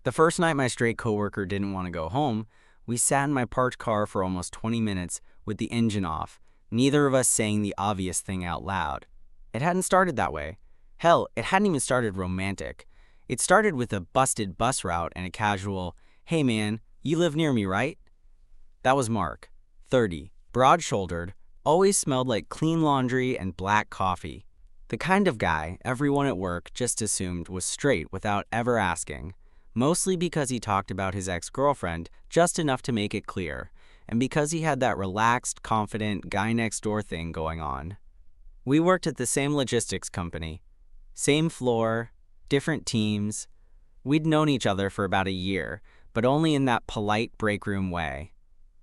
The first night my straight coworker didn't want to go home, we sat in my parked car for almost 20 minutes with the engine off, neither of us saying the obvious thing out loud. It hadn't started that way. Hell, it hadn't even started romantic. It started with a busted bus route and a casual, "Hey man, you live near me, right?" That was Mark, 30, broad-shouldered, always smelled like clean laundry and black coffee. The kind of guy everyone at work just assumed was straight without ever asking, mostly because he talked about his ex-girlfriend just enough to make it clear, and because he had that relaxed, confident guy-next-door thing going on. We worked at the same logistics company. Same floor, different teams. We'd known each other for about a year, but only in that polite break room way.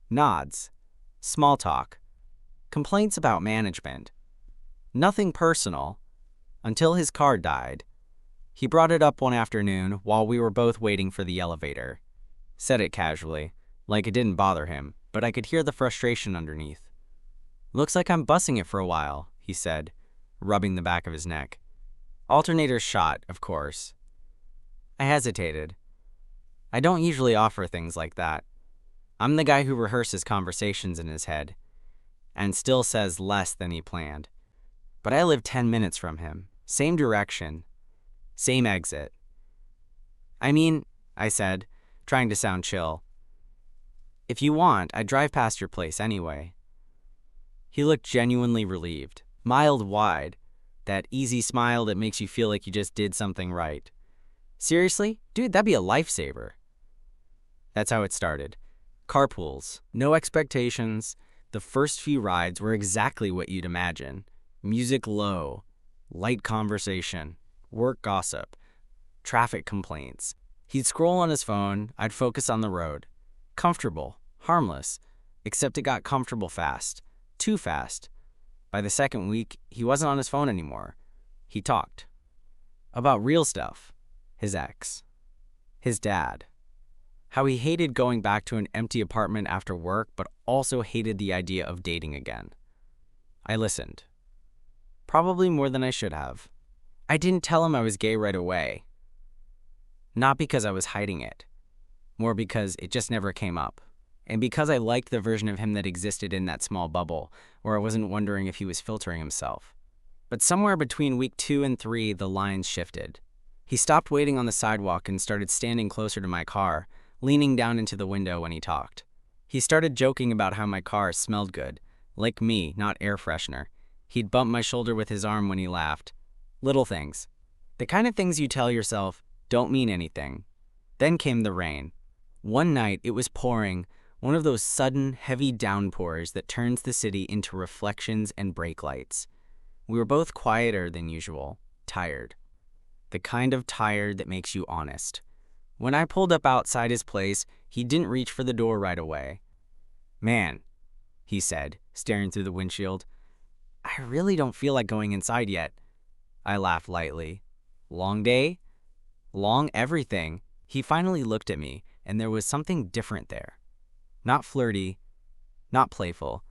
Nods, small talk, complaints about management. Nothing personal, until his car died. He brought it up one afternoon while we were both waiting for the elevator. Said it casually, like it didn't bother him, but I could hear the frustration underneath. "Looks like I'm bussing it for a while," he said, rubbing the back of his neck. Alternator shot, of course. I hesitated. I don't usually offer things like that. I'm the guy who rehearses conversations in his head, and still says less than he planned. But I live 10 minutes from him, same direction, same exit. "I mean," I said, trying to sound chill, "if you want, I'd drive past your place anyway." He looked genuinely relieved, mild wide, that easy smile that makes you feel like you just did something right. "Seriously? Dude, that'd be a lifesaver." That's how it started. Carpools, no expectations. The first few rides were exactly what you'd imagine. Music low, light conversation, work gossip, traffic complaints. He'd scroll on his phone, I'd focus on the road. Comfortable, harmless, except it got comfortable fast. Too fast. By the second week, he wasn't on his phone anymore. He talked. About real stuff. His ex. His dad. How he hated going back to an empty apartment after work, but also hated the idea of dating again. I listened. Probably more than I should have. I didn't tell him I was gay right away. Not because I was hiding it. More because it just never came up. And because I liked the version of him that existed in that small bubble, where I wasn't wondering if he was filtering himself. But somewhere between week 2 and 3, the lines shifted. He stopped waiting on the sidewalk and started standing closer to my car, leaning down into the window when he talked. He started joking about how my car smelled good, like me, not air freshener. He'd bump my shoulder with his arm when he laughed. Little things. The kind of things you tell yourself don't mean anything. Then came the rain. One night it was pouring, one of those sudden, heavy downpours that turns the city into reflections and brake lights. We were both quieter than usual, tired. The kind of tired that makes you honest. When I pulled up outside his place, he didn't reach for the door right away. "Man," he said, staring through the windshield, "I really don't feel like going inside yet." I laughed lightly. "Long day? Long everything." He finally looked at me, and there was something different there. Not flirty, not playful,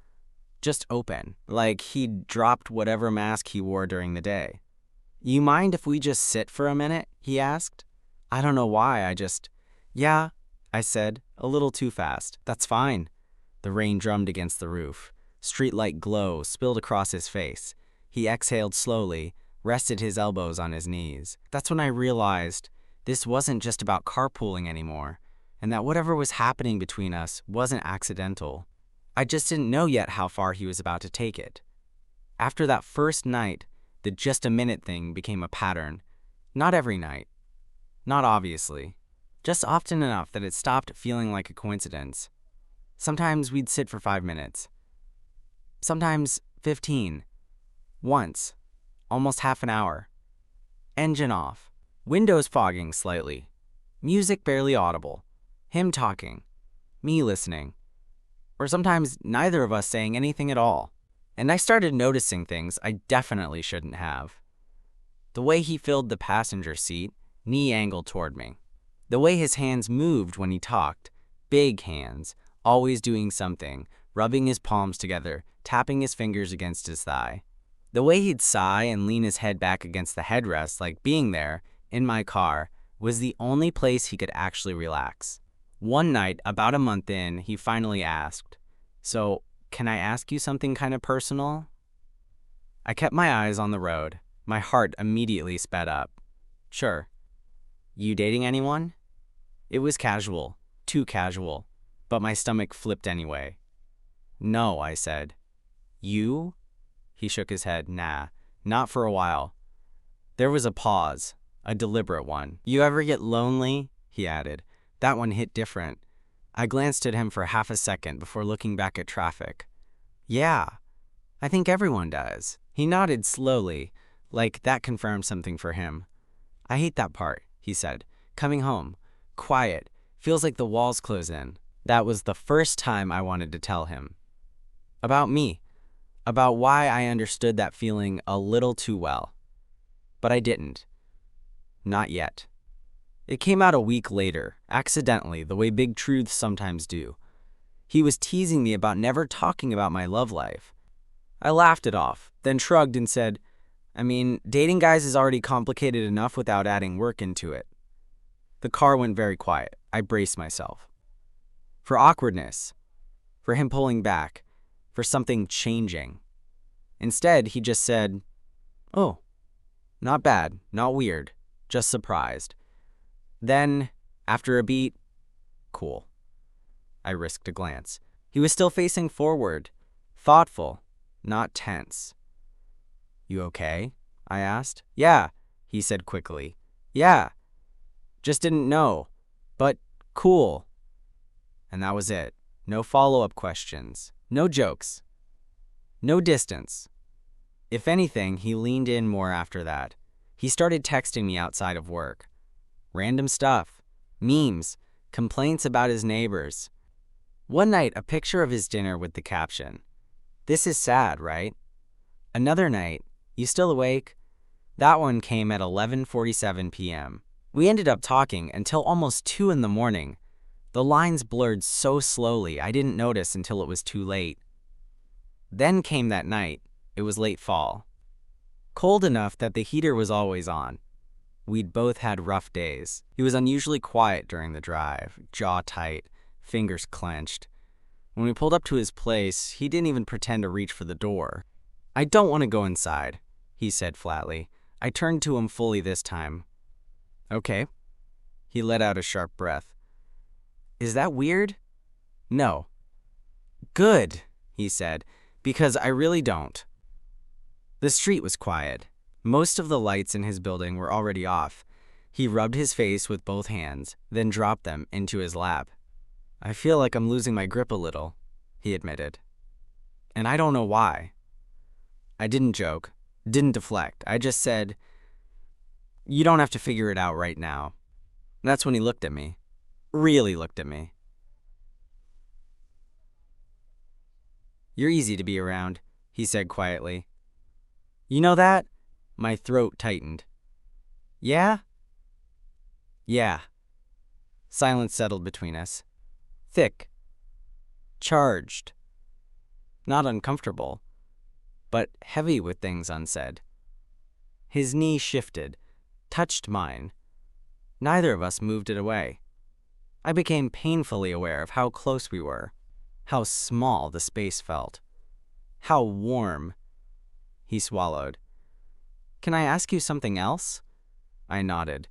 just open, like he'd dropped whatever mask he wore during the day. "You mind if we just sit for a minute?" he asked. I don't know why, "Yeah," I said, a little too fast. "That's fine." The rain drummed against the roof. Streetlight glow spilled across his face. He exhaled slowly, rested his elbows on his knees. That's when I realized this wasn't just about carpooling anymore, and that whatever was happening between us wasn't accidental. I just didn't know yet how far he was about to take it. After that first night, the just a minute thing became a pattern. Not every night. Not obviously. Just often enough that it stopped feeling like a coincidence. Sometimes we'd sit for 5 minutes. Sometimes 15. Once. Almost half an hour. Engine off. Windows fogging slightly. Music barely audible. Him talking. Me listening. Or sometimes neither of us saying anything at all. And I started noticing things I definitely shouldn't have. The way he filled the passenger seat, knee angled toward me. The way his hands moved when he talked. Big hands, always doing something, rubbing his palms together, tapping his fingers against his thigh. The way he'd sigh and lean his head back against the headrest like being there, in my car, was the only place he could actually relax. One night, about a month in, he finally asked, "So, can I ask you something kind of personal?" I kept my eyes on the road. My heart immediately sped up. "Sure. You dating anyone?" It was casual, too casual, but my stomach flipped anyway. "No," I said. "You?" He shook his head. "Nah, not for a while." There was a pause, a deliberate one. "You ever get lonely?" he added. That one hit different. I glanced at him for half a second before looking back at traffic. "Yeah, I think everyone does." He nodded slowly, like that confirmed something for him. "I hate that part," he said. "Coming home. Quiet. Feels like the walls close in." That was the first time I wanted to tell him. About me. About why I understood that feeling a little too well. But I didn't. Not yet. It came out a week later, accidentally, the way big truths sometimes do. He was teasing me about never talking about my love life. I laughed it off, then shrugged and said, "I mean, dating guys is already complicated enough without adding work into it." The car went very quiet. I braced myself. For awkwardness. For him pulling back. For something changing. Instead, he just said, "Oh, not bad, not weird, just surprised." Then, after a beat, "Cool." I risked a glance. He was still facing forward, thoughtful, not tense. "You okay?" I asked. "Yeah," he said quickly. "Yeah. Just didn't know. But cool." And that was it. No follow-up questions. No jokes. No distance. If anything, he leaned in more after that. He started texting me outside of work. Random stuff. Memes. Complaints about his neighbors. One night, a picture of his dinner with the caption, "This is sad, right?" Another night, "You still awake?" That one came at 11:47 p.m. We ended up talking until almost 2 in the morning. The lines blurred so slowly I didn't notice until it was too late. Then came that night. It was late fall. Cold enough that the heater was always on. We'd both had rough days. He was unusually quiet during the drive, jaw tight, fingers clenched. When we pulled up to his place, he didn't even pretend to reach for the door. "I don't want to go inside," he said flatly. I turned to him fully this time. "Okay." He let out a sharp breath. "Is that weird?" "No." "Good," he said, "because I really don't." The street was quiet. Most of the lights in his building were already off. He rubbed his face with both hands, then dropped them into his lap. "I feel like I'm losing my grip a little," he admitted. "And I don't know why." I didn't joke, didn't deflect. I just said, "You don't have to figure it out right now." That's when he looked at me. Really looked at me. "You're easy to be around," he said quietly. "You know that?" My throat tightened. "Yeah?" "Yeah." Silence settled between us. Thick. Charged. Not uncomfortable, but heavy with things unsaid. His knee shifted, touched mine. Neither of us moved it away. I became painfully aware of how close we were, how small the space felt, how warm. He swallowed. "Can I ask you something else?" I nodded,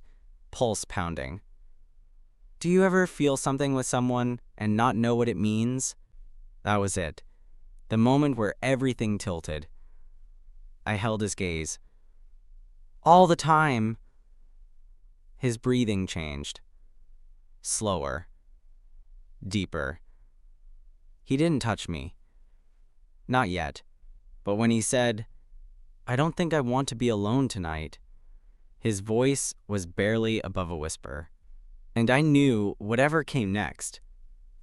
pulse pounding. "Do you ever feel something with someone and not know what it means?" That was it. The moment where everything tilted. I held his gaze. "All the time." His breathing changed. Slower. Deeper. He didn't touch me. Not yet. But when he said, "I don't think I want to be alone tonight," his voice was barely above a whisper. And I knew whatever came next.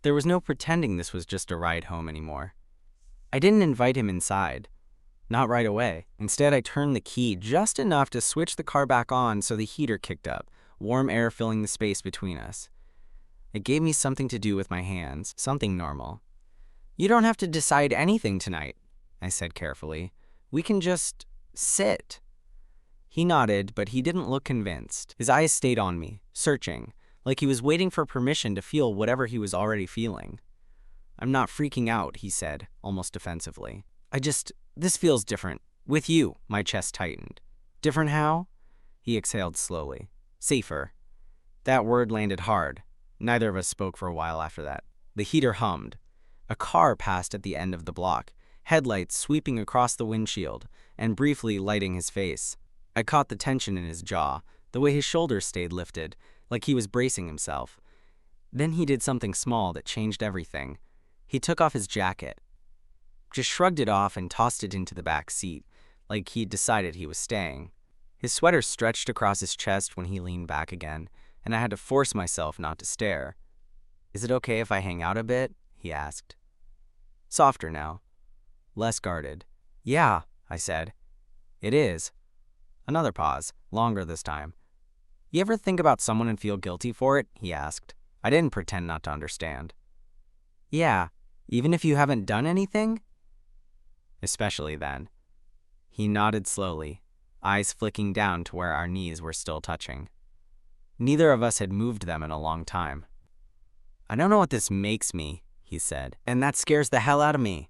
There was no pretending this was just a ride home anymore. I didn't invite him inside. Not right away. Instead, I turned the key just enough to switch the car back on so the heater kicked up, warm air filling the space between us. It gave me something to do with my hands, something normal. "You don't have to decide anything tonight," I said carefully. "We can just sit." He nodded, but he didn't look convinced. His eyes stayed on me, searching, like he was waiting for permission to feel whatever he was already feeling. "I'm not freaking out," he said, almost defensively. This feels different. With you." My chest tightened. "Different how?" He exhaled slowly. "Safer." That word landed hard. Neither of us spoke for a while after that. The heater hummed. A car passed at the end of the block, headlights sweeping across the windshield and briefly lighting his face. I caught the tension in his jaw, the way his shoulders stayed lifted, like he was bracing himself. Then he did something small that changed everything. He took off his jacket, just shrugged it off and tossed it into the back seat, like he'd decided he was staying. His sweater stretched across his chest when he leaned back again, and I had to force myself not to stare. "Is it okay if I hang out a bit?" he asked. Softer now, less guarded. "Yeah," I said. "It is." Another pause, longer this time. "You ever think about someone and feel guilty for it?" he asked. I didn't pretend not to understand. "Yeah, even if you haven't done anything?" "Especially then." He nodded slowly, eyes flicking down to where our knees were still touching. Neither of us had moved them in a long time. "I don't know what this makes me," he said, "and that scares the hell out of me."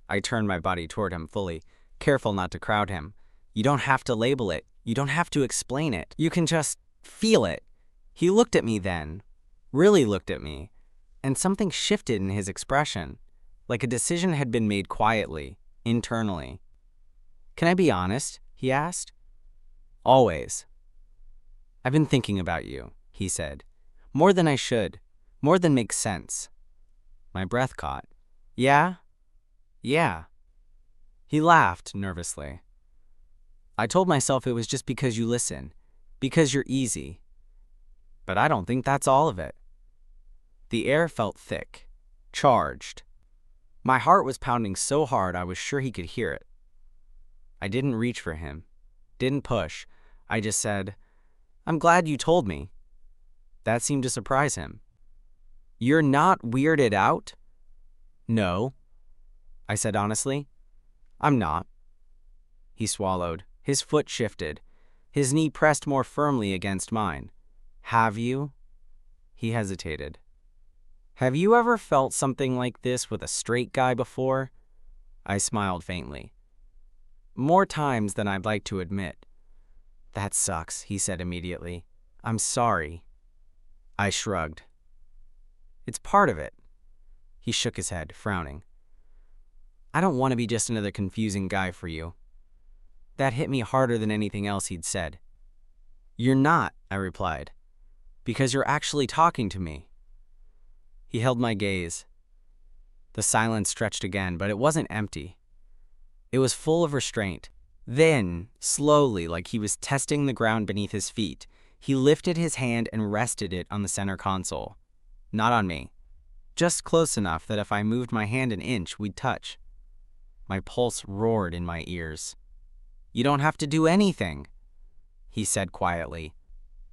I turned my body toward him fully, careful not to crowd him. "You don't have to label it. You don't have to explain it. You can just feel it." He looked at me then, really looked at me, and something shifted in his expression, like a decision had been made quietly, internally. "Can I be honest?" he asked. "Always." "I've been thinking about you," he said. "More than I should. More than makes sense." My breath caught. "Yeah? Yeah." He laughed nervously. "I told myself it was just because you listen, because you're easy. But I don't think that's all of it." The air felt thick, charged. My heart was pounding so hard I was sure he could hear it. I didn't reach for him, didn't push. I just said, "I'm glad you told me." That seemed to surprise him. "You're not weirded out?" "No," I said honestly. "I'm not." He swallowed. His foot shifted. His knee pressed more firmly against mine. "Have you?" He hesitated. "Have you ever felt something like this with a straight guy before?" I smiled faintly. "More times than I'd like to admit." "That sucks," he said immediately. "I'm sorry." I shrugged. "It's part of it." He shook his head, frowning. "I don't want to be just another confusing guy for you." That hit me harder than anything else he'd said. "You're not," I replied, "because you're actually talking to me." He held my gaze. The silence stretched again, but it wasn't empty. It was full of restraint. Then, slowly, like he was testing the ground beneath his feet, he lifted his hand and rested it on the center console. Not on me. Just close enough that if I moved my hand an inch, we'd touch. My pulse roared in my ears. "You don't have to do anything," he said quietly.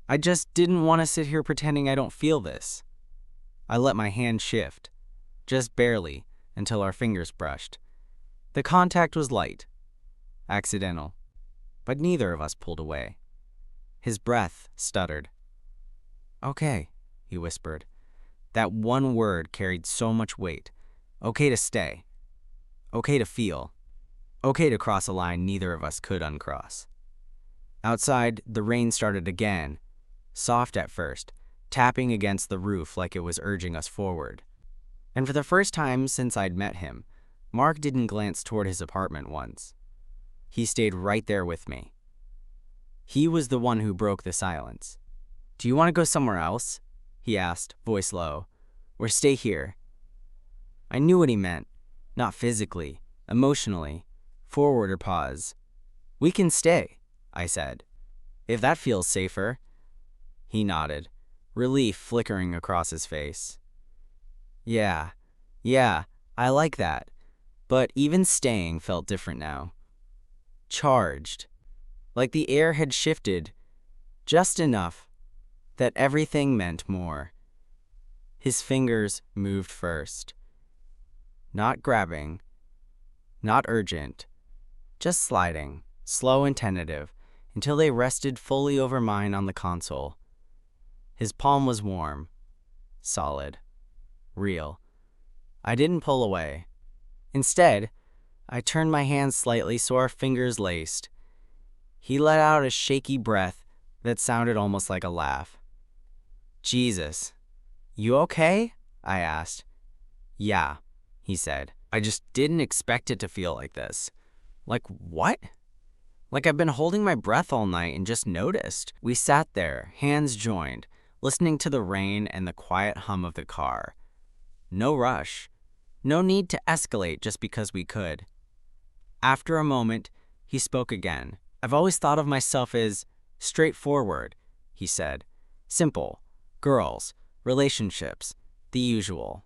"I just didn't want to sit here pretending I don't feel this." I let my hand shift, just barely, until our fingers brushed. The contact was light, accidental, but neither of us pulled away. His breath stuttered. "Okay," he whispered. That one word carried so much weight. Okay to stay. Okay to feel. Okay to cross a line neither of us could uncross. Outside, the rain started again, soft at first, tapping against the roof like it was urging us forward. And for the first time since I'd met him, Mark didn't glance toward his apartment once. He stayed right there with me. He was the one who broke the silence. "Do you want to go somewhere else?" he asked, voice low. "Or stay here?" I knew what he meant. Not physically, emotionally. Forward or pause. "We can stay," I said. "If that feels safer." He nodded, relief flickering across his face. Yeah, I like that. But even staying felt different now. Charged. Like the air had shifted, just enough that everything meant more. His fingers moved first. Not grabbing, not urgent, just sliding, slow and tentative, until they rested fully over mine on the console. His palm was warm, solid, real. I didn't pull away. Instead, I turned my hand slightly so our fingers laced. He let out a shaky breath that sounded almost like a laugh. "Jesus, you okay?" I asked. "Yeah," he said. "I just didn't expect it to feel like this." Like what? Like I've been holding my breath all night and just noticed. We sat there, hands joined, listening to the rain and the quiet hum of the car. No rush. No need to escalate just because we could. After a moment, he spoke again. "I've always thought of myself as straightforward," he said. "Simple. Girls, relationships, the usual."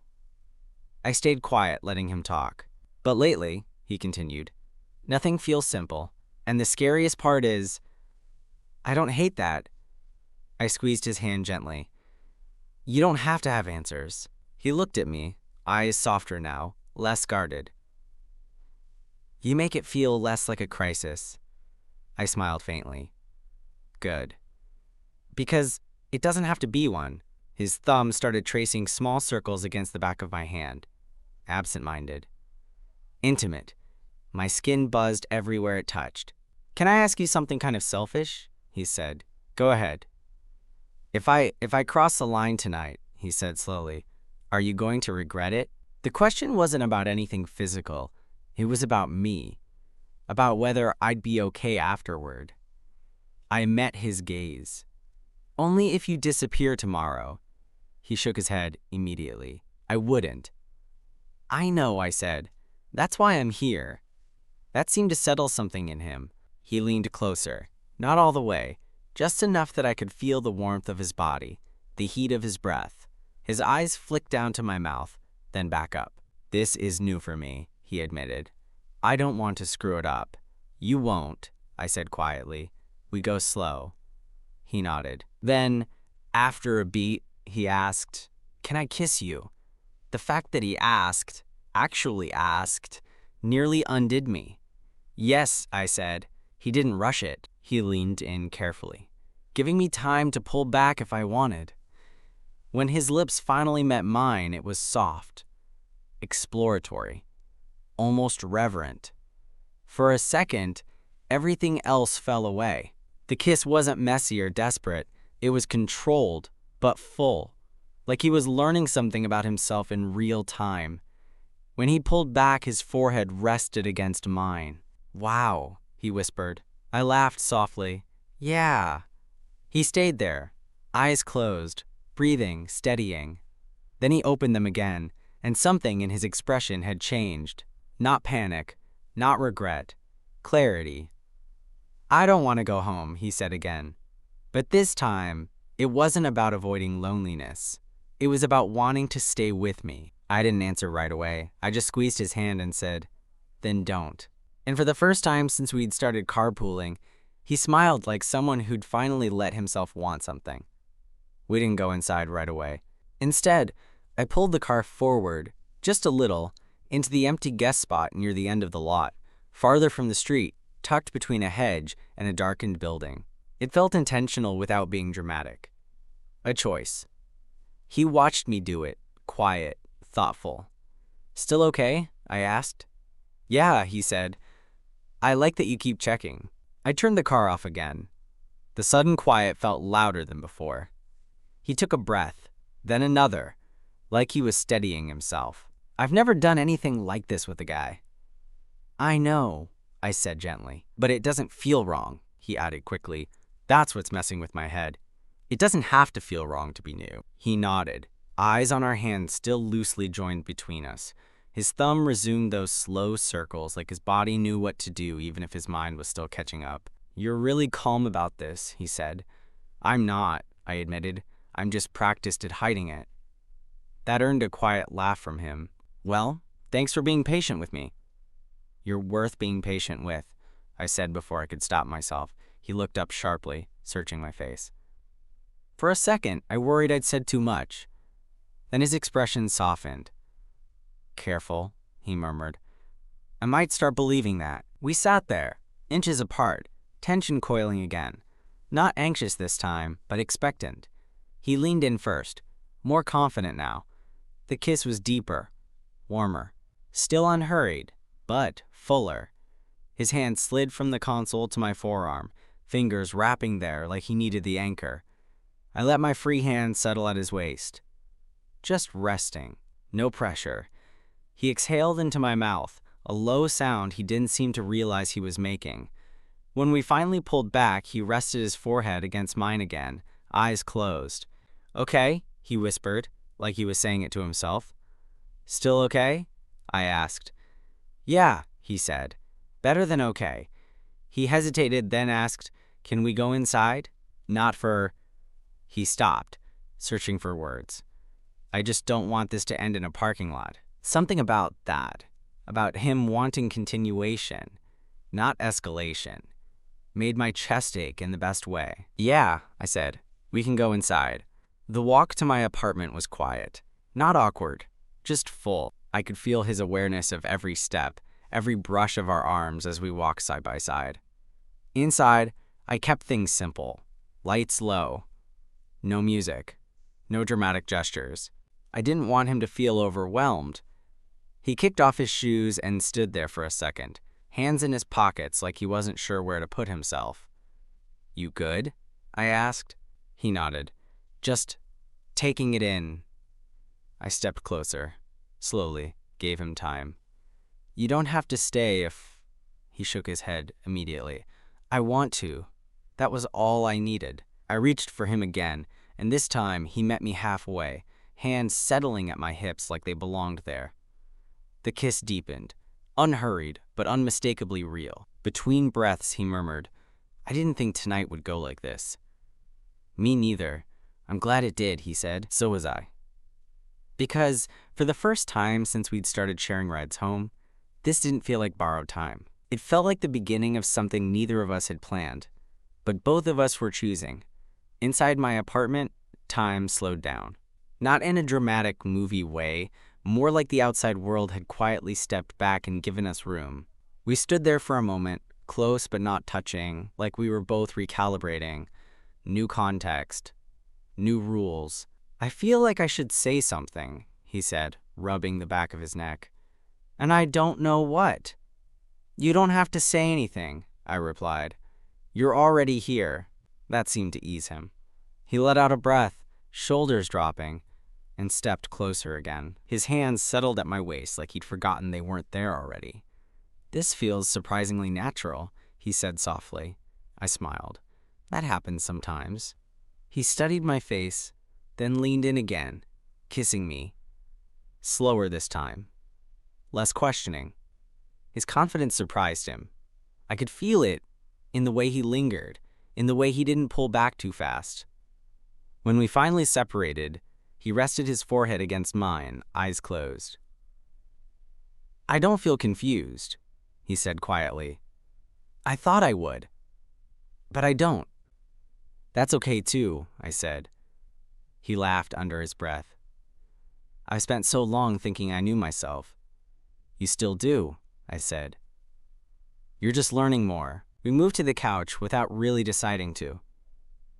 I stayed quiet, letting him talk. "But lately," he continued, "nothing feels simple. And the scariest part is, I don't hate that." I squeezed his hand gently. "You don't have to have answers." He looked at me, eyes softer now, less guarded. "You make it feel less like a crisis." I smiled faintly. "Good. Because it doesn't have to be one." His thumb started tracing small circles against the back of my hand. Absent-minded. Intimate. My skin buzzed everywhere it touched. "Can I ask you something kind of selfish?" he said. "Go ahead." If I cross the line tonight," he said slowly, "are you going to regret it?" The question wasn't about anything physical. It was about me. About whether I'd be okay afterward. I met his gaze. "Only if you disappear tomorrow." He shook his head immediately. "I wouldn't." "I know," I said. "That's why I'm here." That seemed to settle something in him. He leaned closer. Not all the way. Just enough that I could feel the warmth of his body, the heat of his breath. His eyes flicked down to my mouth, then back up. "This is new for me," he admitted. "I don't want to screw it up." "You won't," I said quietly. "We go slow." He nodded. Then, after a beat, he asked, "Can I kiss you?" The fact that he actually asked, nearly undid me. "Yes," I said. He didn't rush it. He leaned in carefully, giving me time to pull back if I wanted. When his lips finally met mine, it was soft, exploratory, almost reverent. For a second, everything else fell away. The kiss wasn't messy or desperate. It was controlled, but full, like he was learning something about himself in real time. When he pulled back, his forehead rested against mine. "Wow," he whispered. I laughed softly. "Yeah." He stayed there, eyes closed, breathing, steadying. Then he opened them again, and something in his expression had changed. Not panic, not regret, clarity. "I don't want to go home," he said again. But this time, it wasn't about avoiding loneliness. It was about wanting to stay with me. I didn't answer right away. I just squeezed his hand and said, "Then don't." And for the first time since we'd started carpooling, he smiled like someone who'd finally let himself want something. We didn't go inside right away. Instead, I pulled the car forward, just a little, into the empty guest spot near the end of the lot, farther from the street, tucked between a hedge and a darkened building. It felt intentional without being dramatic. A choice. He watched me do it, quiet, thoughtful. "Still okay?" I asked. "Yeah," he said. "I like that you keep checking." I turned the car off again. The sudden quiet felt louder than before. He took a breath, then another, like he was steadying himself. "I've never done anything like this with a guy." "I know," I said gently. "But it doesn't feel wrong," he added quickly. "That's what's messing with my head. It doesn't have to feel wrong to be new." He nodded, eyes on our hands still loosely joined between us. His thumb resumed those slow circles like his body knew what to do even if his mind was still catching up. "You're really calm about this," he said. "I'm not," I admitted. "I'm just practiced at hiding it." That earned a quiet laugh from him. "Well, thanks for being patient with me." "You're worth being patient with," I said before I could stop myself. He looked up sharply, searching my face. For a second, I worried I'd said too much. Then his expression softened. "Careful," he murmured. "I might start believing that." We sat there, inches apart, tension coiling again. Not anxious this time, but expectant. He leaned in first, more confident now. The kiss was deeper, warmer, still unhurried, but fuller. His hand slid from the console to my forearm, fingers wrapping there like he needed the anchor. I let my free hand settle at his waist. Just resting, no pressure. He exhaled into my mouth, a low sound he didn't seem to realize he was making. When we finally pulled back, he rested his forehead against mine again, eyes closed. "Okay," he whispered, like he was saying it to himself. "Still okay?" I asked. "Yeah," he said. "Better than okay." He hesitated, then asked, "Can we go inside?" Not for... He stopped, searching for words. "I just don't want this to end in a parking lot." Something about that, about him wanting continuation, not escalation, made my chest ache in the best way. "Yeah," I said. "We can go inside." The walk to my apartment was quiet, not awkward, just full. I could feel his awareness of every step, every brush of our arms as we walked side by side. Inside, I kept things simple. Lights low. No music. No dramatic gestures. I didn't want him to feel overwhelmed. He kicked off his shoes and stood there for a second, hands in his pockets like he wasn't sure where to put himself. "You good?" I asked. He nodded. "Just taking it in." I stepped closer, slowly, gave him time. "You don't have to stay if..." He shook his head immediately. "I want to." That was all I needed. I reached for him again, and this time he met me halfway, hands settling at my hips like they belonged there. The kiss deepened, unhurried but unmistakably real. Between breaths he murmured, "I didn't think tonight would go like this." "Me neither. I'm glad it did," he said. So was I. Because, for the first time since we'd started sharing rides home, this didn't feel like borrowed time. It felt like the beginning of something neither of us had planned, but both of us were choosing. Inside my apartment, time slowed down. Not in a dramatic movie way, more like the outside world had quietly stepped back and given us room. We stood there for a moment, close but not touching, like we were both recalibrating. New context. New rules. "I feel like I should say something," he said, rubbing the back of his neck. "And I don't know what." "You don't have to say anything," I replied. "You're already here." That seemed to ease him. He let out a breath, shoulders dropping, and stepped closer again. His hands settled at my waist like he'd forgotten they weren't there already. "This feels surprisingly natural," he said softly. I smiled. "That happens sometimes." He studied my face, then leaned in again, kissing me. Slower this time. Less questioning. His confidence surprised him. I could feel it in the way he lingered, in the way he didn't pull back too fast. When we finally separated, he rested his forehead against mine, eyes closed. "I don't feel confused," he said quietly. "I thought I would, but I don't." "That's okay too," I said. He laughed under his breath. "I spent so long thinking I knew myself." "You still do," I said. "You're just learning more." We moved to the couch without really deciding to.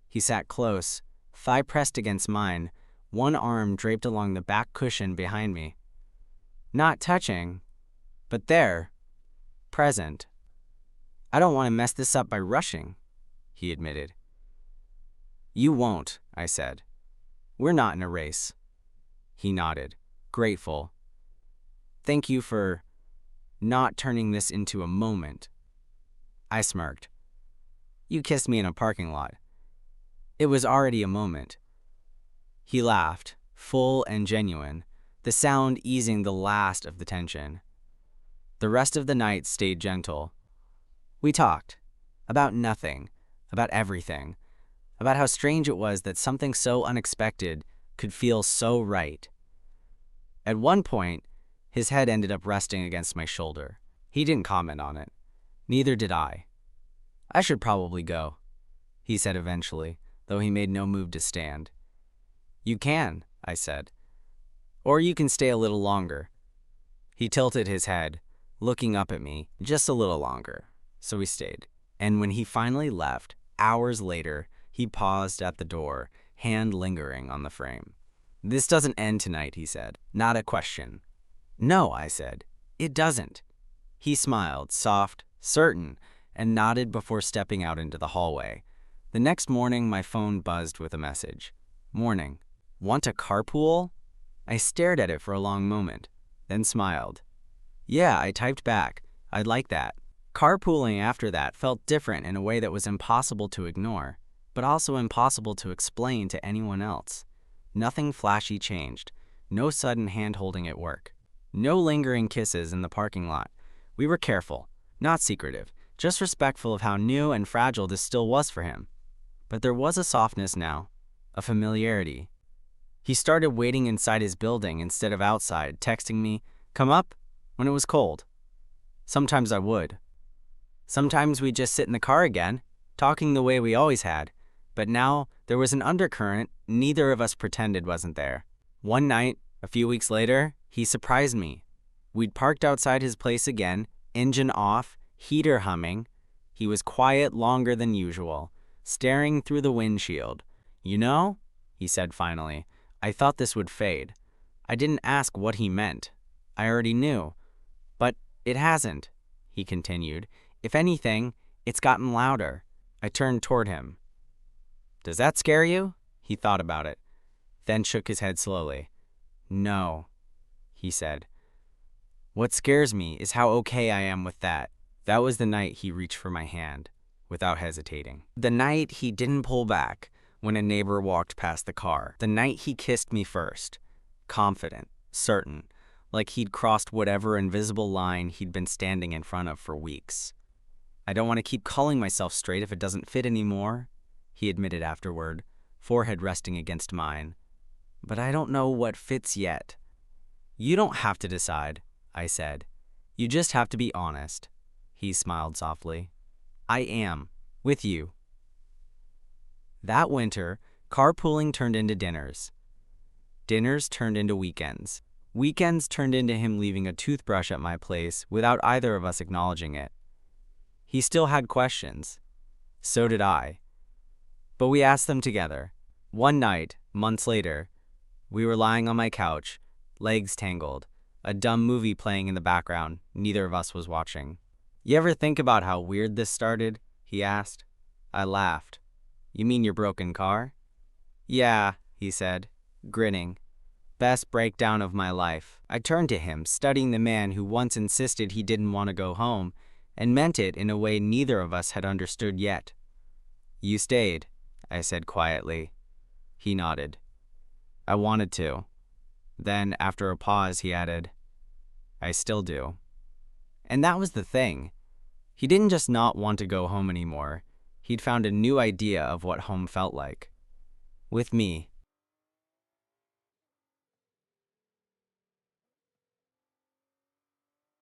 He sat close, thigh pressed against mine, one arm draped along the back cushion behind me. Not touching, but there, present. "I don't want to mess this up by rushing," he admitted. "You won't," I said. "We're not in a race." He nodded, grateful. "Thank you for not turning this into a moment." I smirked. "You kissed me in a parking lot. It was already a moment." He laughed, full and genuine, the sound easing the last of the tension. The rest of the night stayed gentle. We talked. About nothing. About everything. About how strange it was that something so unexpected could feel so right. At one point, his head ended up resting against my shoulder. He didn't comment on it. Neither did I. "I should probably go," he said eventually, though he made no move to stand. "You can," I said. "Or you can stay a little longer." He tilted his head, looking up at me, just a little longer, so we stayed. And when he finally left, hours later, he paused at the door, hand lingering on the frame. "This doesn't end tonight," he said. Not a question. "No," I said. "It doesn't." He smiled, soft, certain, and nodded before stepping out into the hallway. The next morning, my phone buzzed with a message. "Morning. Want to carpool?" I stared at it for a long moment, then smiled. "Yeah," I typed back. "I'd like that." Carpooling after that felt different in a way that was impossible to ignore, but also impossible to explain to anyone else. Nothing flashy changed. No sudden hand-holding at work. No lingering kisses in the parking lot. We were careful, not secretive, just respectful of how new and fragile this still was for him. But there was a softness now, a familiarity. He started waiting inside his building instead of outside, texting me, "Come up," when it was cold. Sometimes I would. Sometimes we'd just sit in the car again, talking the way we always had. But now there was an undercurrent neither of us pretended wasn't there. One night, a few weeks later, he surprised me. We'd parked outside his place again, engine off, heater humming. He was quiet longer than usual, staring through the windshield. "You know," he said finally, "I thought this would fade." I didn't ask what he meant. I already knew. "But it hasn't," he continued. "If anything, it's gotten louder." I turned toward him. "Does that scare you?" He thought about it, then shook his head slowly. "No," he said. "What scares me is how okay I am with that." That was the night he reached for my hand, without hesitating. The night he didn't pull back when a neighbor walked past the car. The night he kissed me first, confident, certain, like he'd crossed whatever invisible line he'd been standing in front of for weeks. "I don't want to keep calling myself straight if it doesn't fit anymore," he admitted afterward, forehead resting against mine. "But I don't know what fits yet." "You don't have to decide," I said. "You just have to be honest." He smiled softly. "I am, with you." That winter, carpooling turned into dinners. Dinners turned into weekends. Weekends turned into him leaving a toothbrush at my place without either of us acknowledging it. He still had questions. So did I. But we asked them together. One night, months later, we were lying on my couch, legs tangled, a dumb movie playing in the background neither of us was watching. "You ever think about how weird this started?" he asked. I laughed. "You mean your broken car?" "Yeah," he said, grinning. "Best breakdown of my life." I turned to him, studying the man who once insisted he didn't want to go home, and meant it in a way neither of us had understood yet. "You stayed," I said quietly. He nodded. "I wanted to." Then, after a pause, he added, "I still do." And that was the thing. He didn't just not want to go home anymore. He'd found a new idea of what home felt like. With me.